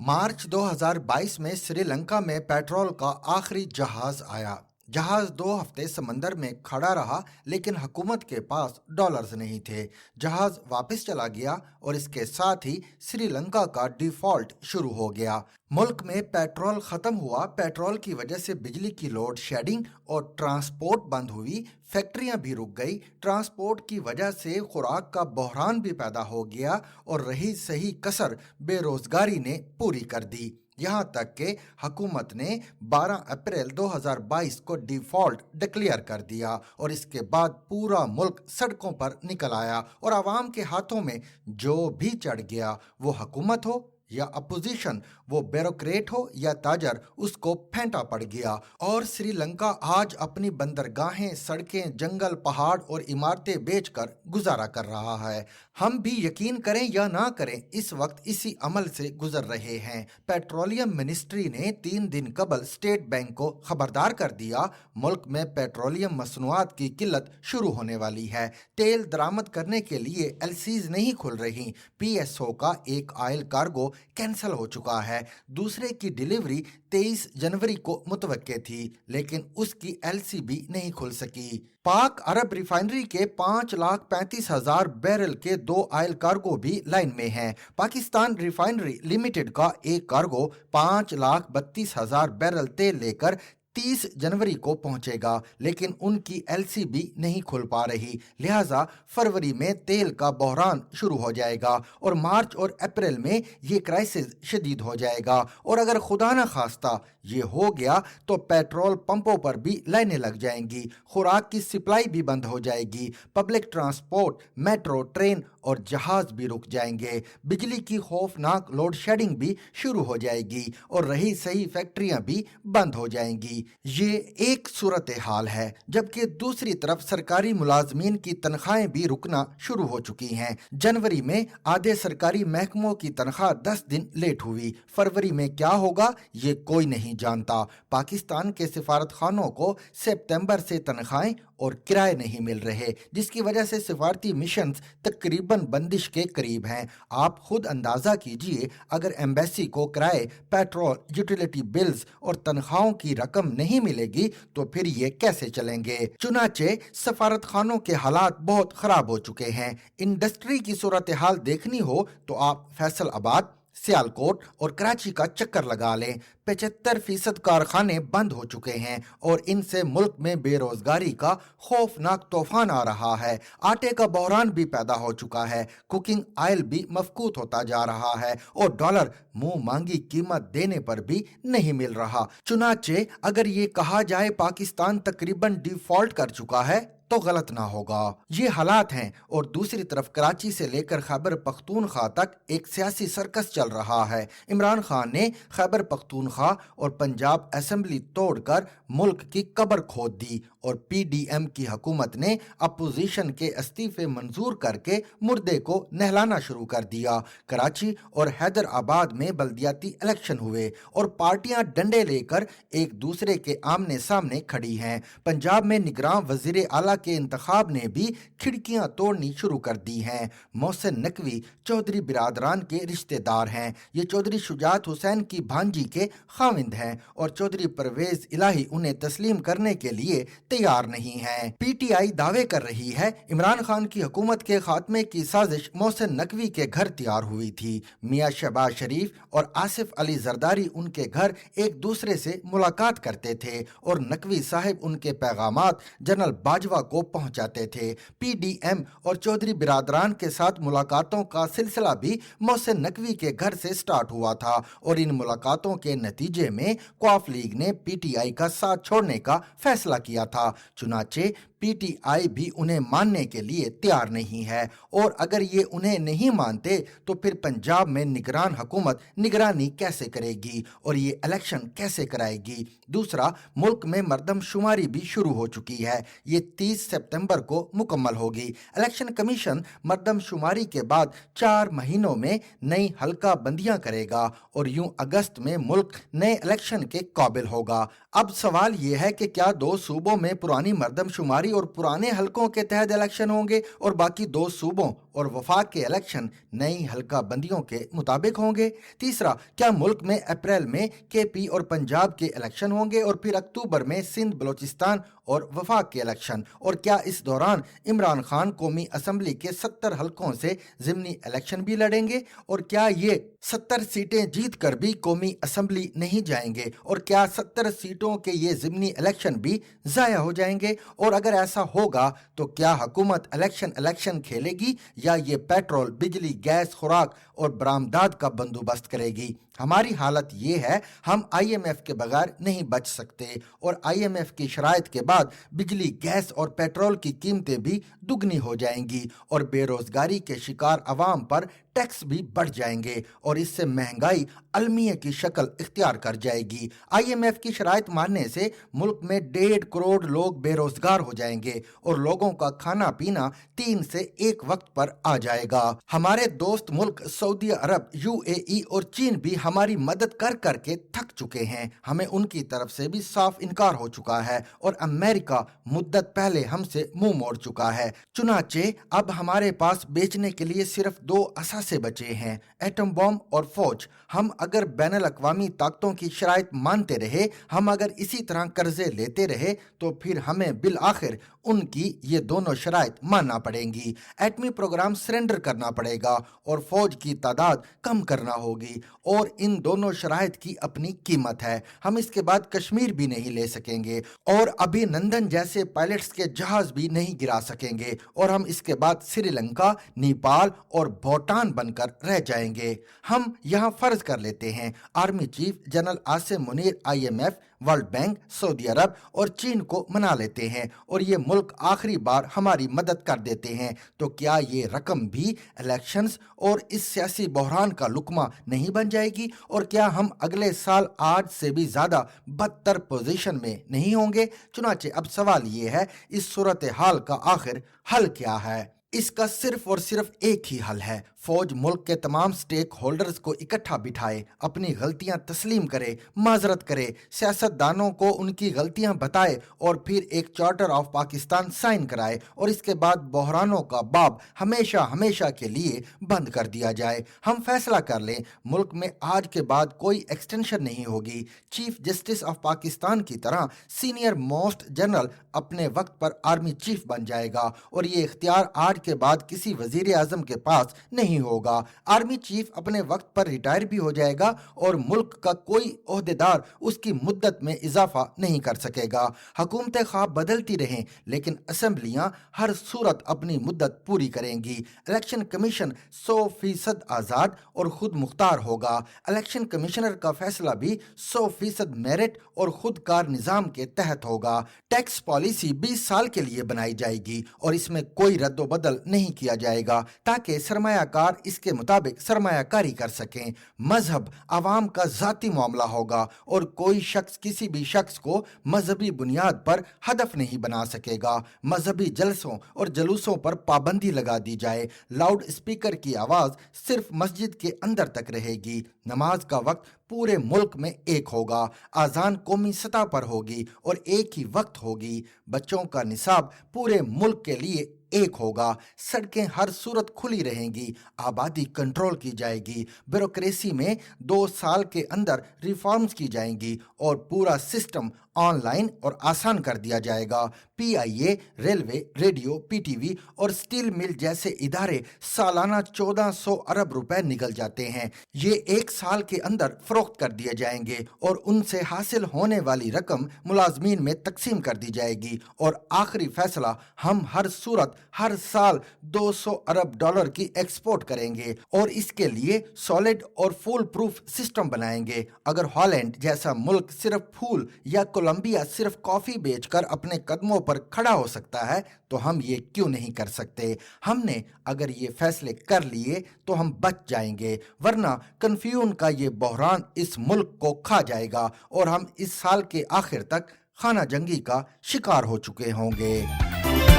मार्च 2022 में श्रीलंका में पेट्रोल का आखिरी जहाज आया। जहाज 2 हफ्ते समंदर में खड़ा रहा, लेकिन हुकूमत के पास डॉलर्स नहीं थे। जहाज वापस चला गया और इसके साथ ही श्रीलंका का डिफॉल्ट शुरू हो गया। मुल्क में पेट्रोल खत्म हुआ। पेट्रोल की वजह से बिजली की लोड शेडिंग और ट्रांसपोर्ट बंद हुई। फैक्ट्रियां भी रुक गई। ट्रांसपोर्ट की वजह से खुराक का बहरान भी पैदा हो गया और रही सही कसर बेरोजगारी ने पूरी कर दी। यहां तक कि हुकूमत ने 12 अप्रैल 2022 को डिफॉल्ट डिक्लेयर कर दिया और इसके बाद पूरा मुल्क सड़कों पर निकल आया और आवाम के हाथों में जो भी चढ़ गया, वो हुकूमत हो या अपोजिशन, वो ब्यूरोक्रेट हो या ताजर, उसको फेंटा पड़ गया। और श्रीलंका आज अपनी बंदरगाहें, सड़कें, जंगल, पहाड़ और इमारतें बेचकर गुजारा कर रहा है। हम भी यकीन करें या ना करें, इस वक्त इसी अमल से गुजर रहे हैं। पेट्रोलियम मिनिस्ट्री ने 3 दिन कबल स्टेट बैंक को खबरदार कर दिया, मुल्क में पेट्रोलियम मसनूआत की किल्लत शुरू होने वाली है। तेल दरामद करने के लिए एलसीज नहीं खुल रही। पीएसओ का एक ऑयल कार्गो कैंसिल हो चुका है। दूसरे की डिलीवरी 23 जनवरी को मुतवक्के थी, लेकिन उसकी एलसी भी नहीं खुल सकी। पाक अरब रिफाइनरी के 5,35,000 बैरल के 2 ऑयल कार्गो भी लाइन में हैं। पाकिस्तान रिफाइनरी लिमिटेड का एक कार्गो 5,32,000 बैरल तेल लेकर 30 जनवरी को पहुंचेगा, लेकिन उनकी एलसी भी नहीं खुल पा रही। लिहाजा फरवरी में तेल का बहरान शुरू हो जाएगा और मार्च और अप्रैल में ये क्राइसिस शदीद हो जाएगा। और अगर खुदा न खास्ता ये हो गया तो पेट्रोल पंपों पर भी लाइनें लग जाएंगी, खुराक की सप्लाई भी बंद हो जाएगी, पब्लिक ट्रांसपोर्ट, मेट्रो, ट्रेन और जहाज भी रुक जाएंगे, बिजली की खौफनाक लोड शेडिंग भी शुरू हो जाएगी और रही सही फैक्ट्रियां भी बंद हो जाएंगी। ये एक सूरत हाल है, जबकि दूसरी तरफ सरकारी मुलाजमीन की तनख्वाहें भी रुकना शुरू हो चुकी हैं। जनवरी में आधे सरकारी महकमों की तनख्वाह 10 दिन लेट हुई। फरवरी में क्या होगा ये कोई नहीं जानता। पाकिस्तान के सिफारत खानों को सितंबर से तनख्वाहें और किराए नहीं मिल रहे, जिसकी वजह से सिफारती मिशन तकरीबन बंदिश के करीब हैं। आप खुद अंदाजा कीजिए, अगर एम्बेसी को किराए, पेट्रोल, यूटिलिटी बिल्स और तनख्वाहों की रकम नहीं मिलेगी तो फिर ये कैसे चलेंगे। चुनाचे सफारत खानों के हालात बहुत खराब हो चुके हैं। इंडस्ट्री की सूरत हाल देखनी हो तो आप फैसलाबाद, सियालकोट और कराची का चक्कर लगा लें। 75% कारखाने बंद हो चुके हैं और इनसे मुल्क में बेरोजगारी का खौफनाक तूफान आ रहा है। आटे का बहरान भी पैदा हो चुका है। कुकिंग ऑयल भी मफकूत होता जा रहा है और डॉलर मुंह मांगी कीमत देने पर भी नहीं मिल रहा। चुनाचे अगर ये कहा जाए पाकिस्तान तकरीबन डिफॉल्ट कर चुका है तो गलत ना होगा। ये हालात हैं और दूसरी तरफ कराची से लेकर खैबर पख्तूनख्वा तक एक सियासी सर्कस चल रहा है। इमरान खान ने खैबर पख्तूनख्वा और पंजाब असेंबली तोड़कर मुल्क की कब्र खोद दी और पीडीएम की हुकूमत ने अपोजिशन के इस्तीफे मंजूर करके मुर्दे को नहलाना शुरू कर दिया। कराची और हैदराबाद में बल्दियाती इलेक्शन हुए और पार्टियां डंडे लेकर एक दूसरे के आमने सामने खड़ी हैं। पंजाब में निगरान वजीर आला के इंतखाब ने भी खिड़कियां तोड़नी शुरू कर दी हैं। मोहसिन नकवी चौधरी बिरादरान के रिश्तेदार हैं। ये चौधरी शुजात हुसैन की भांजी के खाविंद हैं और चौधरी परवेज इलाही उन्हें तस्लीम करने के लिए तैयार नहीं हैं। पीटीआई दावे कर रही है इमरान खान की हुकूमत के खात्मे की साजिश मोहसिन नकवी के घर तैयार हुई थी। मियां शहबाज शरीफ और आसिफ अली जरदारी उनके घर एक दूसरे से मुलाकात करते थे और नकवी साहब उनके पैगामात जनरल बाजवा को पहुंचाते थे। पीडीएम और चौधरी बिरादरान के साथ मुलाकातों का सिलसिला भी मोहसिन नकवी के घर से स्टार्ट हुआ था और इन मुलाकातों के नतीजे में क्वाफ लीग ने पीटीआई का साथ छोड़ने का फैसला किया था। चुनाचे पीटीआई भी उन्हें मानने के लिए तैयार नहीं है और अगर ये उन्हें नहीं मानते तो फिर पंजाब में निगरान हुकूमत निगरानी कैसे करेगी और ये इलेक्शन कैसे कराएगी। दूसरा, मुल्क में मर्दमशुमारी भी शुरू हो चुकी है। ये 30 30 सितंबर को मुकम्मल होगी। इलेक्शन कमीशन मर्दमशुमारी के बाद 4 महीनों में नई हल्का बंदियां करेगा और यूं अगस्त में मुल्क नए इलेक्शन के काबिल होगा। अब सवाल यह है कि क्या 2 सूबों में पुरानी मर्दमशुमारी और पुराने हलकों के तहत इलेक्शन होंगे और बाकी 2 सूबों और वफाक के इलेक्शन नई हल्का बंदियों के मुताबिक होंगे। तीसरा, क्या मुल्क में अप्रैल में केपी और पंजाब के इलेक्शन होंगे और फिर अक्टूबर में सिंध, बलोचिस्तान और वफाक के इलेक्शन, और क्या इस दौरान इमरान खान कौमी असम्बली के 70 हलकों से ज़िमनी इलेक्शन भी लड़ेंगे और क्या ये 70 सीटें जीत कर भी कौमी असम्बली नहीं जाएंगे और क्या 70 सीटों के ये ज़िमनी इलेक्शन भी ज़ाया हो जाएंगे। और अगर ऐसा होगा तो क्या हुकूमत इलेक्शन खेलेगी या ये पेट्रोल, बिजली, गैस, खुराक और बरामदात का बंदोबस्त करेगी। हमारी हालत ये है, हम IMF के बगैर नहीं बच सकते और IMF की शराइत के बाद बिजली, गैस और पेट्रोल की कीमतें भी दुगनी हो जाएंगी और बेरोजगारी के शिकार अवाम पर टैक्स भी बढ़ जाएंगे और इससे महंगाई अलमिया की शक्ल इख्तियार कर जाएगी। IMF की शराइत मानने से मुल्क में 1.5 करोड़ लोग बेरोजगार हो जाएंगे और लोगों का खाना पीना 3 से 1 वक्त पर आ जाएगा। हमारे दोस्त मुल्क सऊदी अरब, UAE और चीन भी हमारी मदद कर करके थक चुके हैं। हमें उनकी तरफ से भी साफ इनकार हो चुका है और अमेरिका मुद्दत पहले हमसे मुंह मोड़ चुका है। चुनाचे अब हमारे पास बेचने के लिए सिर्फ 2 असासे बचे हैं, एटम बम और फौज। हम अगर बैनुल अक़वामी ताकतों की शराइत मानते रहे, हम अगर इसी तरह कर्जे लेते रहे तो फिर हमें बिल आखिर उनकी ये दोनों शराइत मानना पड़ेंगी। एटमी प्रोग्राम सरेंडर करना पड़ेगा और फौज की तादाद कम करना होगी और इन दोनों शराइत की अपनी कीमत है। हम इसके बाद कश्मीर भी नहीं ले सकेंगे और अभिनंदन जैसे पायलट्स के जहाज भी नहीं गिरा सकेंगे और हम इसके बाद श्रीलंका, नेपाल और भूटान बनकर रह जाएंगे। हम यहाँ फर्ज कर लेते हैं army chief general Asim Munir IMF, world bank, सऊदी अरब और चीन को मना लेते हैं और ये मुल्क आखिरी बार हमारी मदद कर देते हैं, तो क्या ये रकम भी इलेक्शंस और इस सियासी बहरान का लुकमा नहीं बन जाएगी और क्या हम अगले साल आज से भी ज्यादा बदतर पोजीशन में नहीं होंगे। चुनाचे अब सवाल ये है, इस सूरत हाल का आखिर हल क्या है। इसका सिर्फ और सिर्फ एक ही हल है, फौज मुल्क के तमाम स्टेक होल्डर्स को इकट्ठा बिठाए, अपनी गलतियां तस्लीम करे, माजरत करे, सियासतदानों को उनकी गलतियां बताए और फिर एक चार्टर ऑफ पाकिस्तान साइन कराए और इसके बाद बहरानों का बाब हमेशा हमेशा के लिए बंद कर दिया जाए। हम फैसला कर लें, मुल्क में आज के बाद कोई एक्सटेंशन नहीं होगी। चीफ जस्टिस ऑफ पाकिस्तान की तरह सीनियर मोस्ट जनरल अपने वक्त पर आर्मी चीफ बन जाएगा और ये इख्तियार आज के बाद किसी वजीर आजम के पास नहीं होगा। आर्मी चीफ अपने वक्त पर रिटायर भी हो जाएगा और मुल्क का कोई ओहदेदार उसकी मुद्दत में इजाफा नहीं कर सकेगा। हुकूमतें खा बदलती रहें लेकिन असेंबलियां हर सूरत अपनी मुद्दत पूरी करेंगी। इलेक्शन कमीशन 100% आज़ाद और खुद मुख्तार होगा। इलेक्शन कमिश्नर का फैसला भी 100% मेरिट और खुदकार निज़ाम के तहत होगा। टैक्स पॉलिसी 20 साल के लिए बनाई जाएगी और इसमें कोई रद्द बदल नहीं किया जाएगा ताकि सरमायाकार इसके मुताबिक सरमायाकारी कर सकें। मजहब आवाम का जाती मामला होगा और कोई शख्स किसी भी शख्स को मजहबी बुनियाद पर हदफ नहीं बना सकेगा। मजहबी जलसों और जलूसों पर पाबंदी लगा दी जाए। लाउड स्पीकर की आवाज सिर्फ मस्जिद के अंदर तक रहेगी। नमाज का वक्त पूरे मुल्क में एक होगा। आजान कौमी सतह पर होगी और एक ही वक्त होगी। बच्चों का निसाब पूरे मुल्क के लिए एक होगा। सड़कें हर सूरत खुली रहेंगी। आबादी कंट्रोल की जाएगी। ब्यूरोक्रेसी में 2 साल के अंदर रिफॉर्म्स की जाएंगी और पूरा सिस्टम ऑनलाइन और आसान कर दिया जाएगा। PIA, रेलवे, रेडियो, PTV और स्टील मिल जैसे इदारे सालाना 1400 अरब रुपए निकल जाते हैं। ये 1 साल के अंदर फरोख्त कर दिए जाएंगे और उनसे हासिल होने वाली रकम मुलाजमीन में तकसीम कर दी जाएगी। और आखिरी फैसला, हम हर सूरत हर साल 200 अरब डॉलर की एक्सपोर्ट करेंगे और इसके लिए सॉलिड और फूल प्रूफ सिस्टम बनाएंगे। अगर हॉलैंड जैसा मुल्क सिर्फ फूल या कोलंबिया सिर्फ कॉफी बेचकर अपने कदमों पर खड़ा हो सकता है तो हम ये क्यों नहीं कर सकते। हमने अगर ये फैसले कर लिए तो हम बच जाएंगे, वरना कन्फ्यूजन का ये बहरान इस मुल्क को खा जाएगा और हम इस साल के आखिर तक खाना जंगी का शिकार हो चुके होंगे।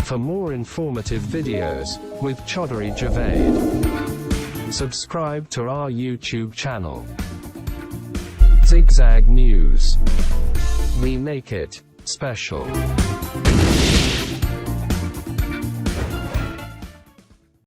For more informative videos with Chaudhary Javed, subscribe to our YouTube channel. Zigzag News. We make it special.